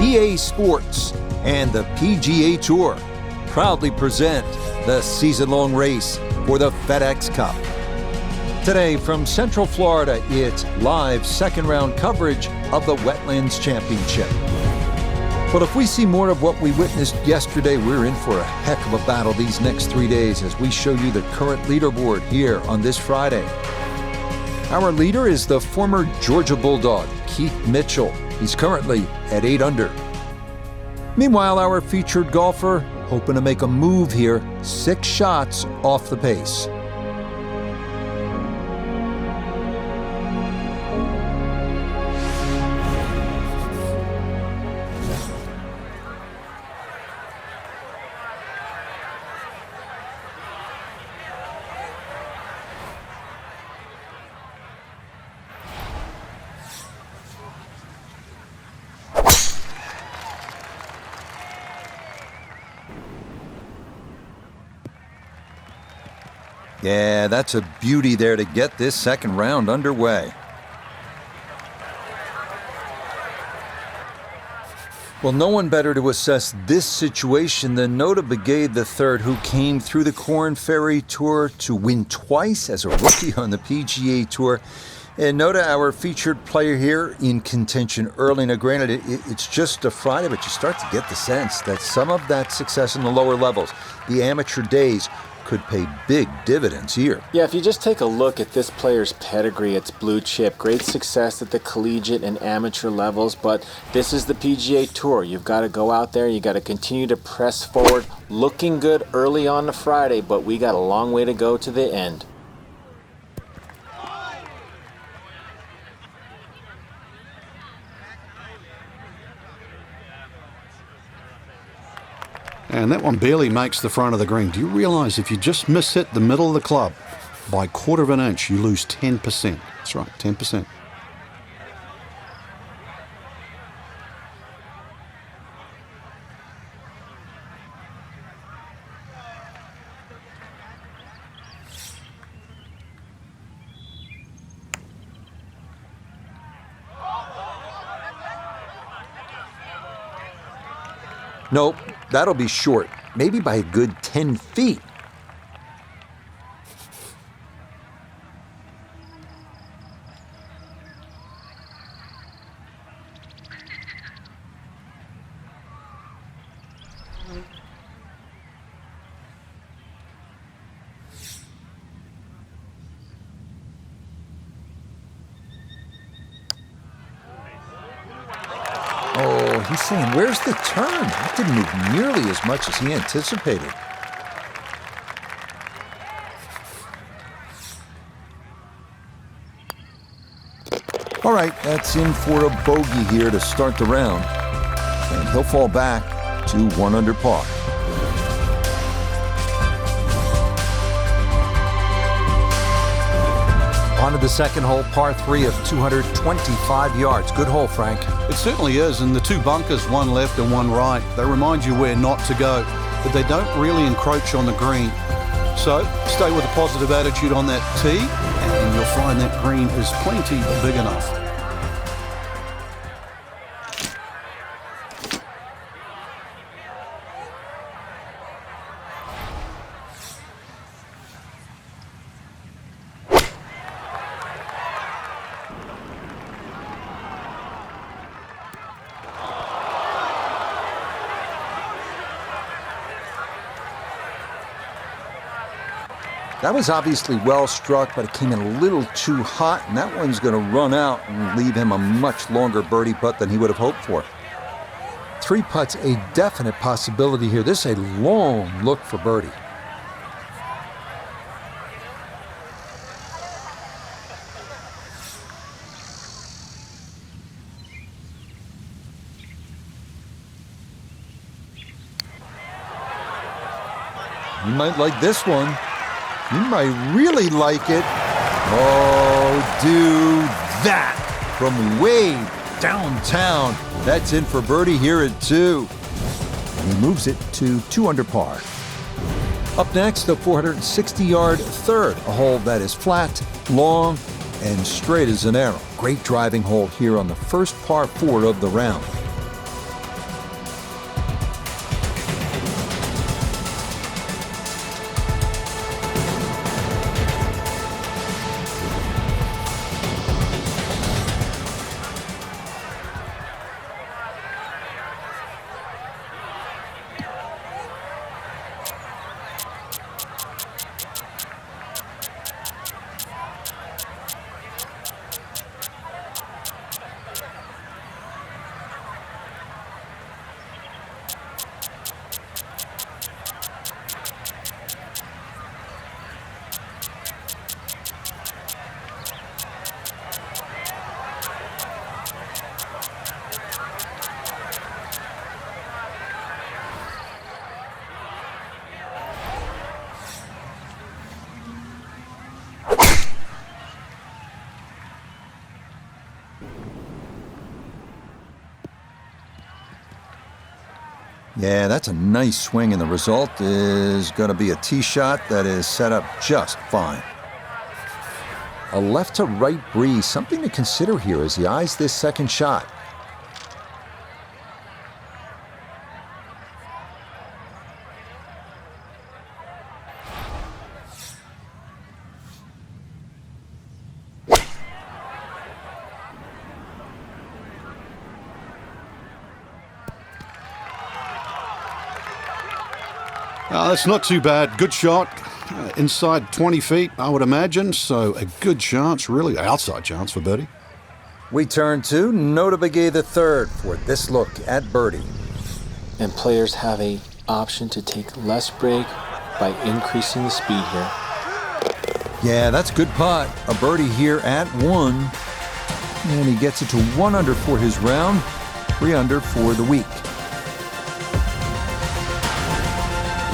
EA Sports and the PGA Tour proudly present the season-long race for the FedEx Cup. Today from Central Florida, it's live second-round coverage of the Wetlands Championship. But if we see more of what we witnessed yesterday, we're in for a heck of a battle these next 3 days as we show you the current leaderboard here on this Friday. Our leader is the former Georgia Bulldog, Keith Mitchell. He's currently at 8 under. Meanwhile, our featured golfer, hoping to make a move here, 6 shots off the pace. Yeah, that's a beauty there to get this second round underway. Well, no one better to assess this situation than Nota Begay III, who came through the Korn Ferry Tour to win twice as a rookie on the PGA Tour. And Nota, our featured player here in contention early. Now, granted, it's just a Friday, but you start to get the sense that some of that success in the lower levels, the amateur days, could pay big dividends here. Yeah, if you just take a look at this player's pedigree, it's blue chip. Great success at the collegiate and amateur levels, but this is the PGA Tour. You've got to go out there, you got to continue to press forward. Looking good early on the Friday, but we got a long way to go to the end. And that one barely makes the front of the green. Do you realize if you just miss hit the middle of the club by a quarter of an inch, you lose 10%? That's right, 10%. Nope, that'll be short, maybe by a good 10 feet. Oh, he's saying, where's the turn? That didn't move nearly as much as he anticipated. All right, that's in for a bogey here to start the round. And he'll fall back to 1 under par. On to the second hole, par 3 of 225 yards. Good hole, Frank. It certainly is, and the 2 bunkers, one left and one right, they remind you where not to go, but they don't really encroach on the green. So stay with a positive attitude on that tee, and you'll find that green is plenty big enough. That was obviously well struck, but it came in a little too hot, and that one's going to run out and leave him a much longer birdie putt than he would have hoped for. 3 putts, a definite possibility here. This is a long look for birdie. You might like this one. You might really like it. Oh, do that from way downtown. That's in for birdie here at 2. And he moves it to 2 under par. Up next, the 460-yard third, a hole that is flat, long, and straight as an arrow. Great driving hole here on the first par 4 of the round. Yeah, that's a nice swing, and the result is going to be a tee shot that is set up just fine. A left to right breeze, something to consider here as he eyes this second shot. That's not too bad. Good shot. Inside 20 feet, I would imagine. So a good chance, really outside chance for birdie. We turn to Nota Begay the third for this look at birdie. And players have a option to take less break by increasing the speed here. Yeah, that's good putt. A birdie here at 1. And he gets it to 1 under for his round, 3 under for the week.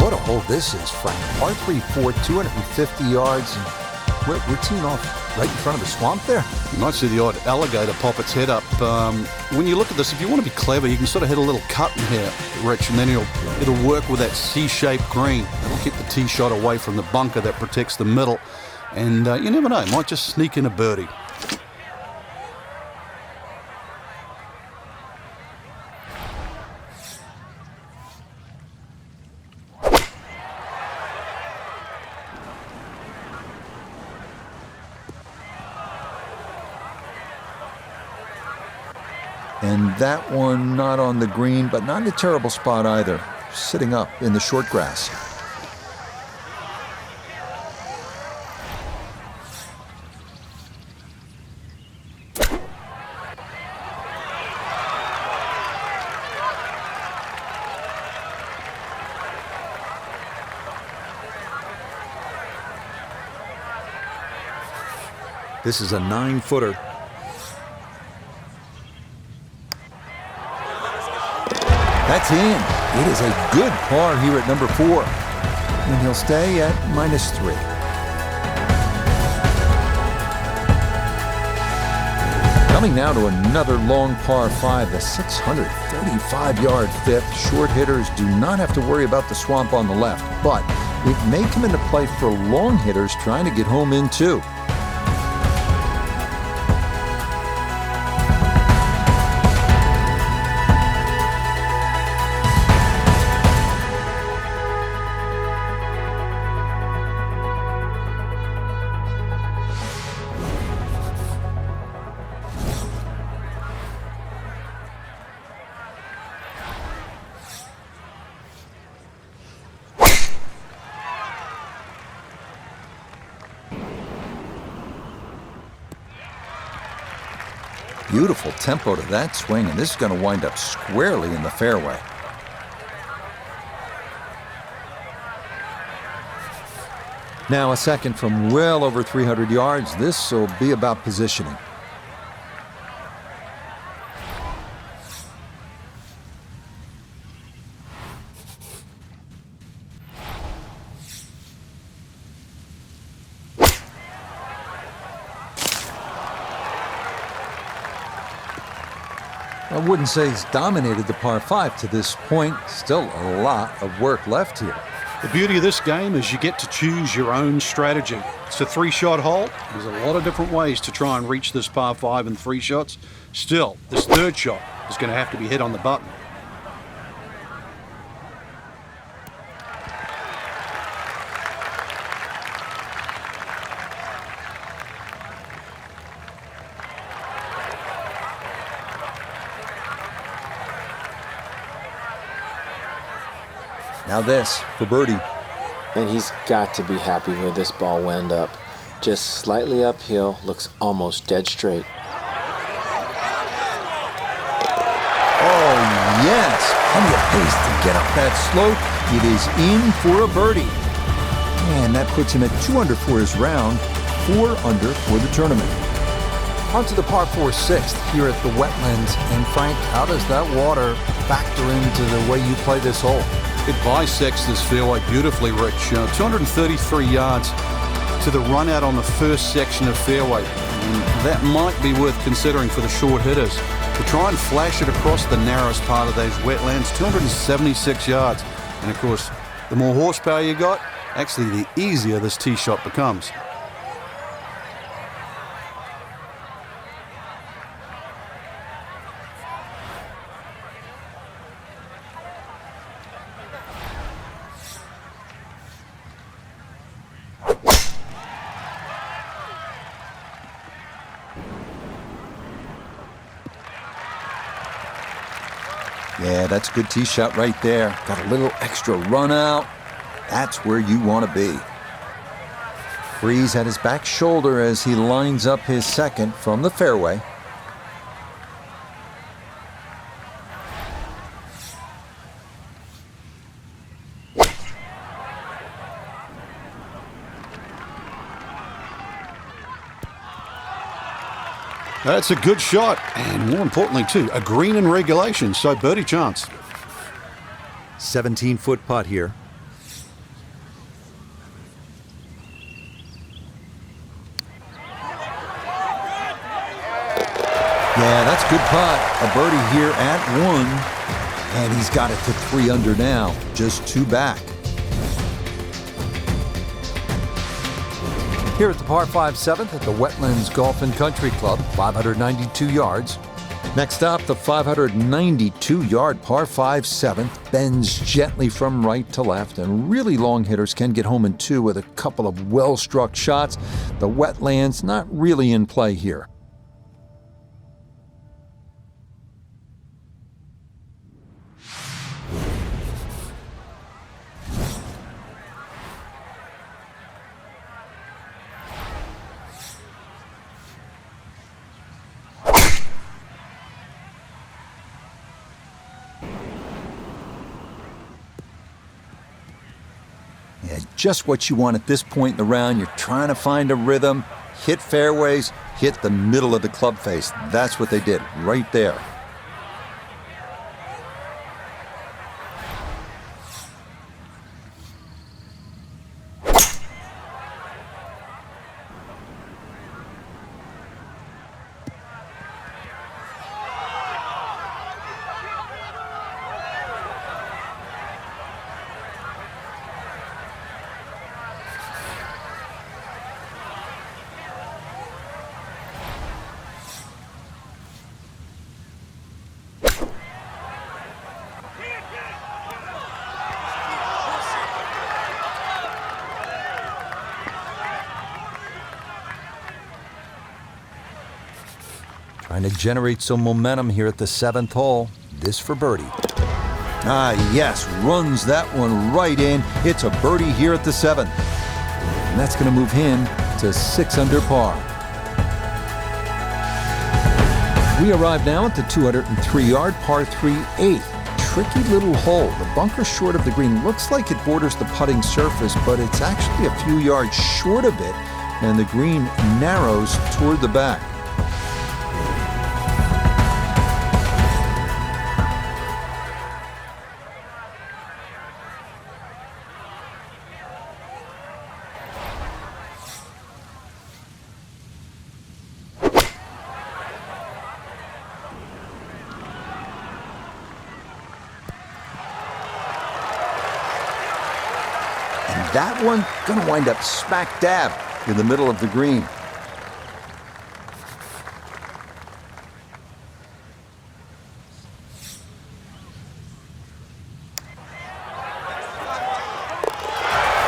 What a hole this is, Frank. Par 3 4, 250 yards. We're teeing off right in front of the swamp there. You might see the odd alligator pop its head up. When you look at this, if you want to be clever, you can sort of hit a little cut in here, Rich, and then it'll work with that C-shaped green. It'll keep the tee shot away from the bunker that protects the middle. And you never know, it might just sneak in a birdie. And that one not on the green, but not in a terrible spot either, sitting up in the short grass. This is a 9-footer. That's in. It is a good par here at number 4. And he'll stay at -3. Coming now to another long par 5, the 635-yard fifth. Short hitters do not have to worry about the swamp on the left, but it may come into play for long hitters trying to get home in too. Beautiful tempo to that swing, and this is going to wind up squarely in the fairway. Now a second from well over 300 yards. This will be about positioning. I wouldn't say he's dominated the par 5 to this point. Still a lot of work left here. The beauty of this game is you get to choose your own strategy. It's a 3-shot hole. There's a lot of different ways to try and reach this par 5 in 3 shots. Still, this 3rd shot is going to have to be hit on the button. Now this for birdie. And he's got to be happy where this ball went up. Just slightly uphill, looks almost dead straight. Oh, yes. Plenty of pace to get up that slope. It is in for a birdie. And that puts him at 2 under for his round, 4 under for the tournament. On to the par 4 6th here at the Wetlands. And Frank, how does that water factor into the way you play this hole? It bisects this fairway beautifully, Rich. 233 yards to the run out on the first section of fairway. And that might be worth considering for the short hitters. to try and flash it across the narrowest part of those wetlands, 276 yards. And of course, the more horsepower you got, actually the easier this tee shot becomes. Yeah, that's a good tee shot right there. Got a little extra run out. That's where you want to be. Breeze at his back shoulder as he lines up his second from the fairway. That's a good shot, and more importantly too, a green in regulation, so birdie chance. 17-foot putt here. Yeah, that's a good putt. A birdie here at 1, and he's got it to 3 under now, just 2 back. Here at the par 5 7th at the Wetlands Golf and Country Club, 592 yards. Next up, the 592-yard par 5 7th bends gently from right to left, and really long hitters can get home in 2 with a couple of well-struck shots. The Wetlands not really in play here. Yeah, just what you want at this point in the round. You're trying to find a rhythm, hit fairways, hit the middle of the club face. That's what they did right there. Trying to generate some momentum here at the 7th hole. This for birdie. Ah, yes, runs that one right in. It's a birdie here at the 7th. And that's going to move him to 6 under par. We arrive now at the 203-yard par 3 8th. Tricky little hole. The bunker short of the green looks like it borders the putting surface, but it's actually a few yards short of it, and the green narrows toward the back. That one gonna wind up smack dab in the middle of the green.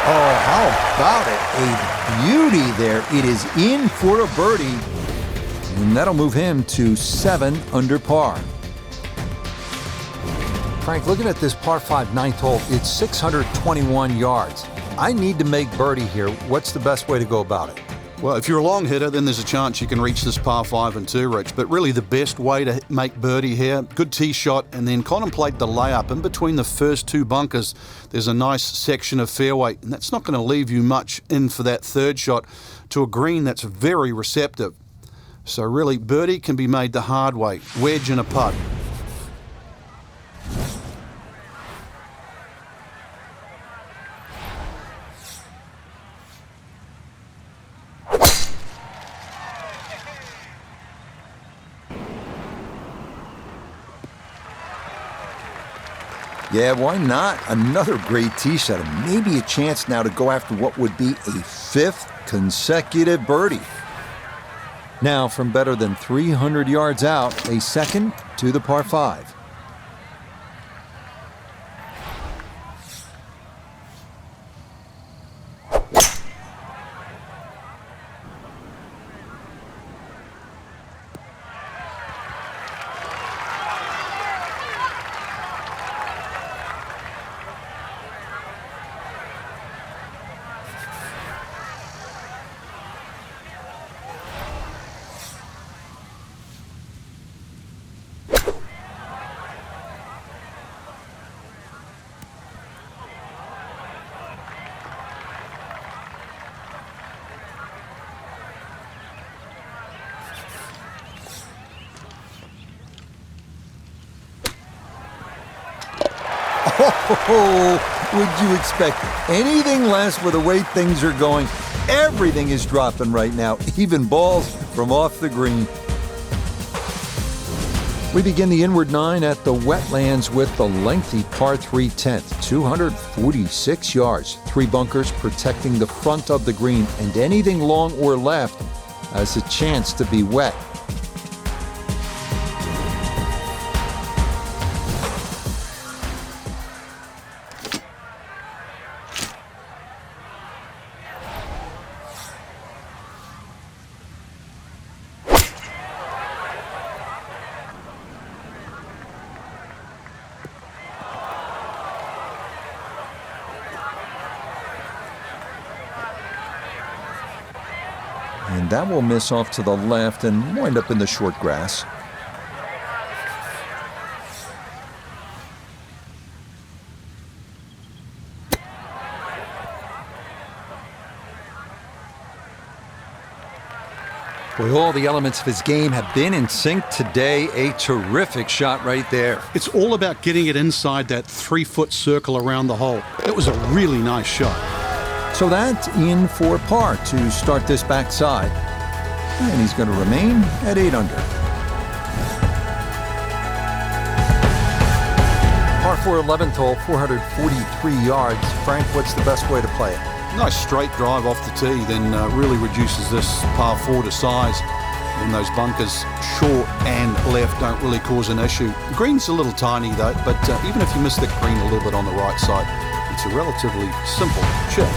Oh, how about it? A beauty there. It is in for a birdie, and that'll move him to 7 under par. Frank, looking at this par 5 9th hole, it's 621 yards. I need to make birdie here. What's the best way to go about it? Well, if you're a long hitter, then there's a chance you can reach this par 5 and 2, Rich. But really the best way to make birdie here, good tee shot, and then contemplate the layup. In between the first 2 bunkers, there's a nice section of fairway, and that's not going to leave you much in for that 3rd shot to a green that's very receptive. So really, birdie can be made the hard way, wedge and a putt. Yeah, why not? Another great tee shot and maybe a chance now to go after what would be a 5th consecutive birdie. Now, from better than 300 yards out, a second to the par 5. Oh, would you expect anything less with the way things are going? Everything is dropping right now, even balls from off the green. We begin the inward 9 at the Wetlands with the lengthy par 3 10th, 246 yards, 3 bunkers protecting the front of the green, and anything long or left has a chance to be wet. And that will miss off to the left and wind up in the short grass. Boy, all the elements of his game have been in sync today. A terrific shot right there. It's all about getting it inside that 3-foot circle around the hole. It was a really nice shot. So that's in for par to start this backside. And he's going to remain at 8 under. Par 4 11th hole, 443 yards. Frank, what's the best way to play it? Nice straight drive off the tee, then really reduces this par 4 to size. And those bunkers, short and left, don't really cause an issue. The green's a little tiny though, but even if you miss the green a little bit on the right side, it's a relatively simple chip.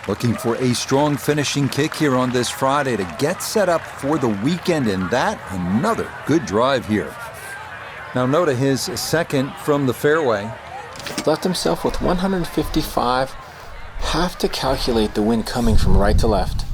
Looking for a strong finishing kick here on this Friday to get set up for the weekend, and that another good drive here. Now note his second from the fairway. Left himself with 155. Have to calculate the wind coming from right to left.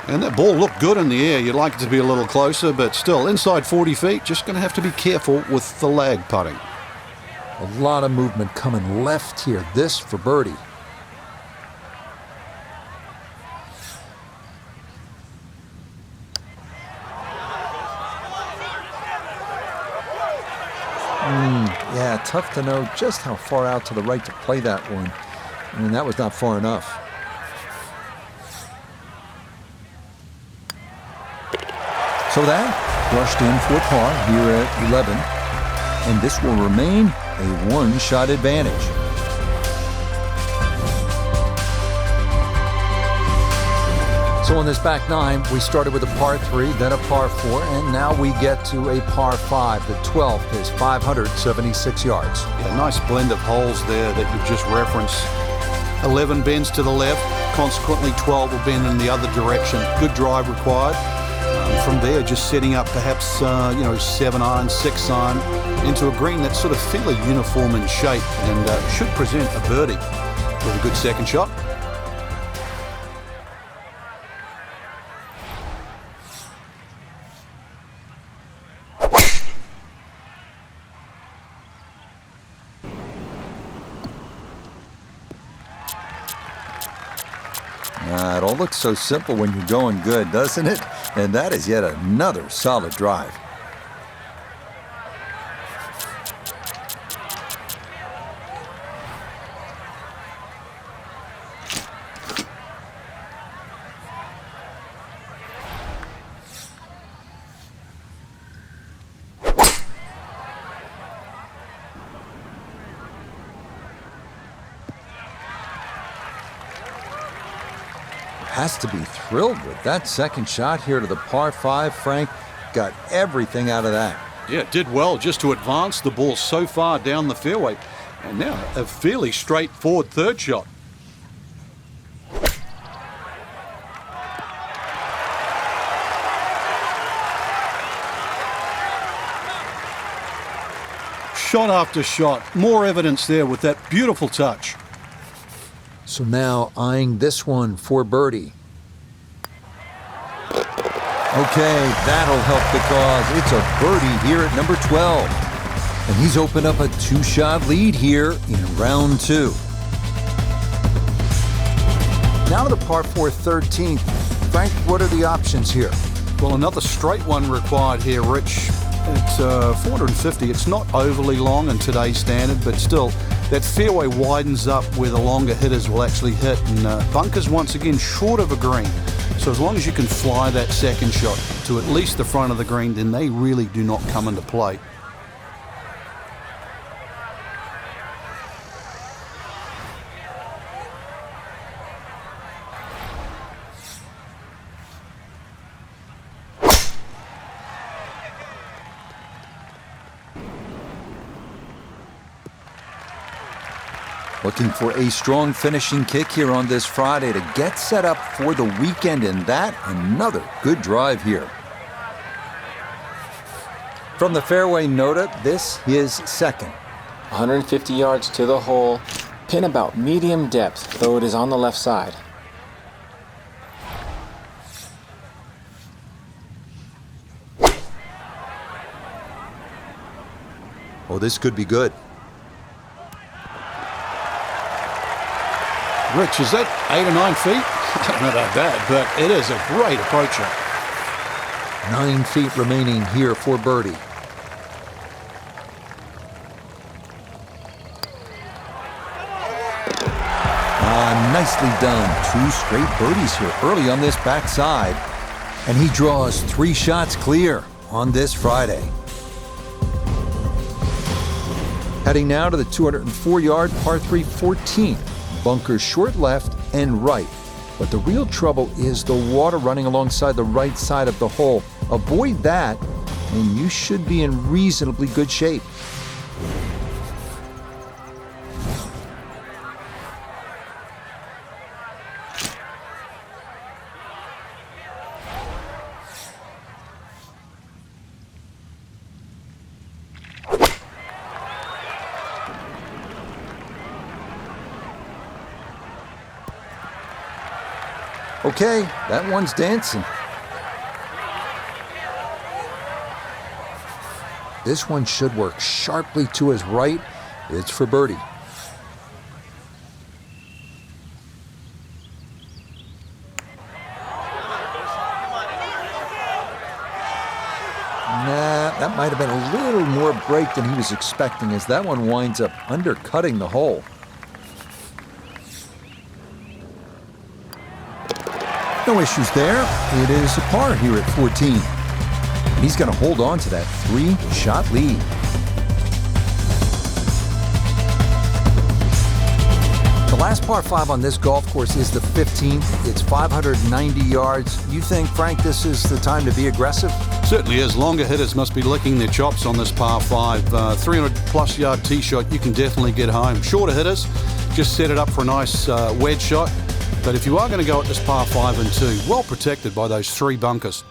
And that ball looked good in the air. You'd like it to be a little closer, but still inside 40 feet. Just going to have to be careful with the lag putting. A lot of movement coming left here. This for birdie. Yeah, tough to know just how far out to the right to play that one. I mean, that was not far enough. So that brushed in for par here at 11, and this will remain a one-shot advantage. So on this back 9, we started with a par 3, then a par 4, and now we get to a par 5. The 12th is 576 yards. Yeah, nice blend of holes there that you've just referenced. 11 bends to the left, consequently 12 will bend in the other direction. Good drive required. From there, just setting up perhaps, 7 iron, 6 iron into a green that's sort of fairly uniform in shape and should present a birdie with a good second shot. It all looks so simple when you're going good, doesn't it? And that is yet another solid drive. Has to be thrilled with that second shot here to the par 5. Frank got everything out of that. Yeah, it did well just to advance the ball so far down the fairway. And now a fairly straightforward third shot. Shot after shot. More evidence there with that beautiful touch. So now eyeing this one for birdie. Okay, that'll help the cause. It's a birdie here at number 12. And he's opened up a 2-shot lead here in round 2. Now to the par 4 13th. Frank, what are the options here? Well, another straight one required here, Rich. It's 450. It's not overly long in today's standard, but still, that fairway widens up where the longer hitters will actually hit. And bunkers, once again, short of a green. So as long as you can fly that second shot to at least the front of the green, then they really do not come into play. Looking for a strong finishing kick here on this Friday to get set up for the weekend, and that another good drive here. From the fairway nota, this is second. 150 yards to the hole. Pin about medium depth, though it is on the left side. Oh, this could be good. Rich, is that 8 or 9 feet? I don't know about that, but it is a great approach shot. 9 feet remaining here for birdie. Nicely done. 2 straight birdies here early on this backside. And he draws 3 shots clear on this Friday. Heading now to the 204-yard par 3 14th. Bunkers short left and right. But the real trouble is the water running alongside the right side of the hole. Avoid that, and you should be in reasonably good shape. Okay, that one's dancing. This one should work sharply to his right. It's for birdie. Nah, that might have been a little more break than he was expecting, as that one winds up undercutting the hole. No issues there. It is a par here at 14. He's going to hold on to that 3-shot lead. The last par 5 on this golf course is the 15th. It's 590 yards. You think, Frank, this is the time to be aggressive? Certainly is. Longer hitters must be licking their chops on this par 5. 300-plus yard tee shot, you can definitely get home. Shorter hitters, just set it up for a nice wedge shot. But if you are going to go at this par 5 and 2, well protected by those 3 bunkers.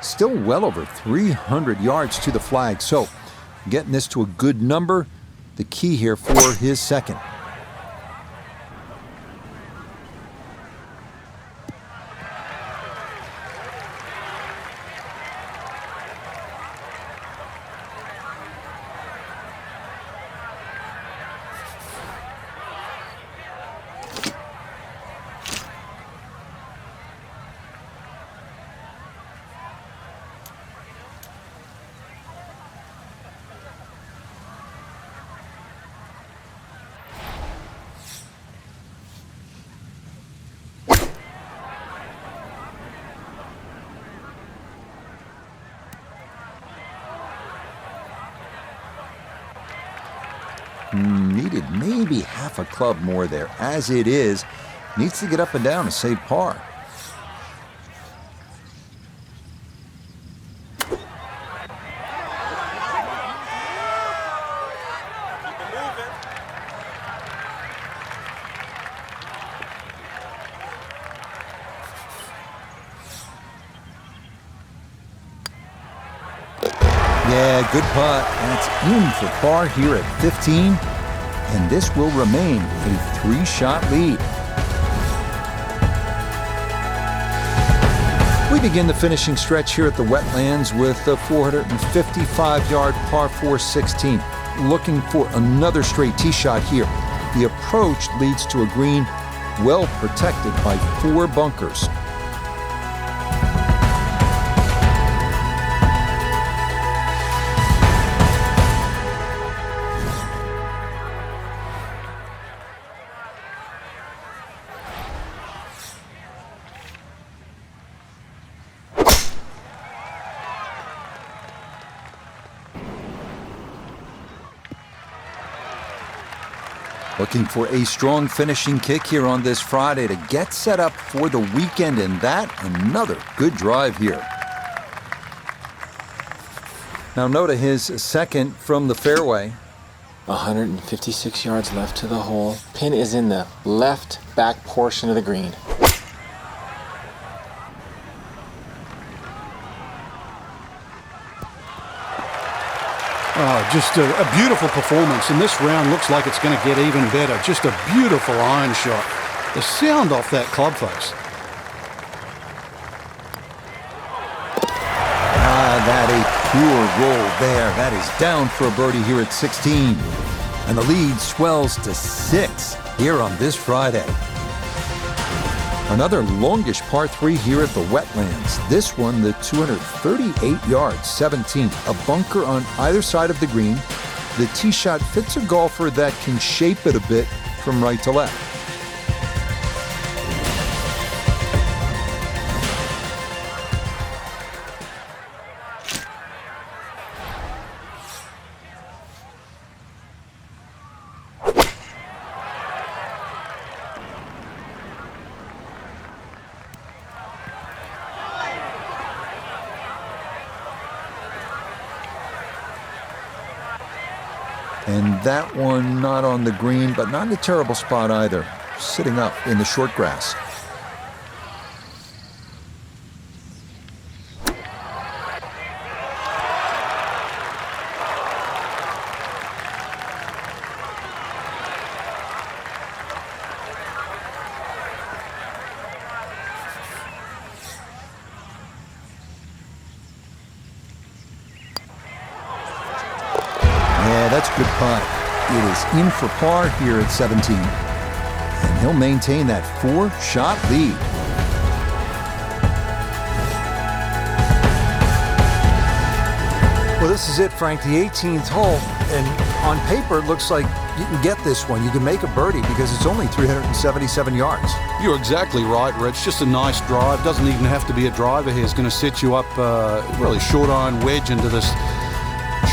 Still well over 300 yards to the flag, so getting this to a good number, the key here for his second. Needed maybe half a club more there. As it is, needs to get up and down to save par. Yeah, good putt. That's in for par here at 15. And this will remain a 3-shot lead. We begin the finishing stretch here at the Wetlands with the 455-yard par 4 16. Looking for another straight tee shot here. The approach leads to a green well protected by 4 bunkers. Looking for a strong finishing kick here on this Friday to get set up for the weekend, and that another good drive here. Now note his second from the fairway. 156 yards left to the hole. Pin is in the left back portion of the green. Oh, just a beautiful performance, and this round looks like it's going to get even better. Just a beautiful iron shot. The sound off that club face. That a pure roll there. That is down for a birdie here at 16. And the lead swells to 6 here on this Friday. Another longish par 3 here at the Wetlands. This one, the 238 yards, 17th. A bunker on either side of the green. The tee shot fits a golfer that can shape it a bit from right to left. And that one not on the green, but not in a terrible spot either. Sitting up in the short grass. That's good putt. It is in for par here at 17. And he'll maintain that 4-shot lead. Well, this is it, Frank, the 18th hole. And on paper, it looks like you can get this one. You can make a birdie because it's only 377 yards. You're exactly right, Rich. Just a nice drive. Doesn't even have to be a driver here. It's going to set you up really short iron wedge into this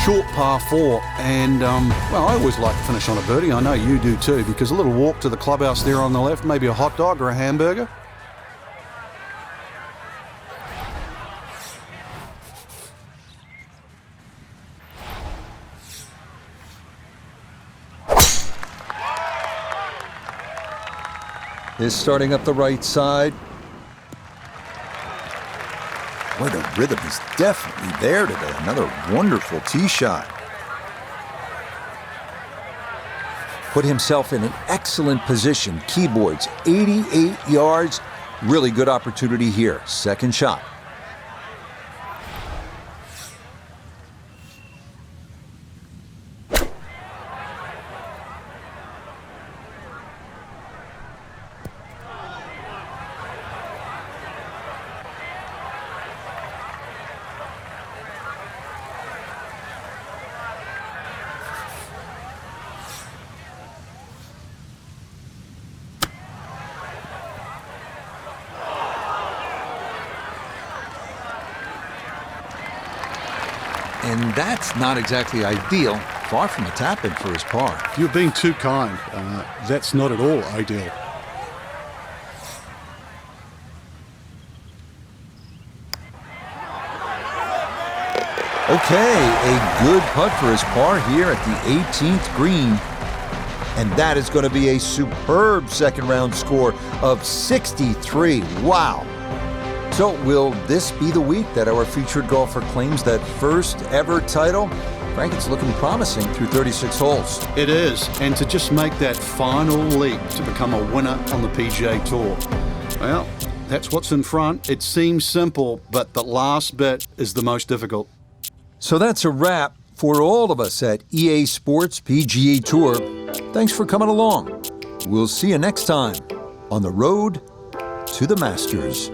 short par 4, and well, I always like to finish on a birdie. I know you do too, because a little walk to the clubhouse there on the left, maybe a hot dog or a hamburger. Is starting up the right side. What a rhythm is definitely there today. Another wonderful tee shot. Put himself in an excellent position. Keyboards, 88 yards. Really good opportunity here. Second shot. And that's not exactly ideal. Far from a tap-in for his par. You're being too kind. That's not at all ideal. Okay, a good putt for his par here at the 18th green. And that is going to be a superb second round score of 63. Wow. So will this be the week that our featured golfer claims that first ever title? Frank, it's looking promising through 36 holes. It is, and to just make that final leap to become a winner on the PGA Tour. Well, that's what's in front. It seems simple, but the last bit is the most difficult. So that's a wrap for all of us at EA Sports PGA Tour. Thanks for coming along. We'll see you next time on the road to the Masters.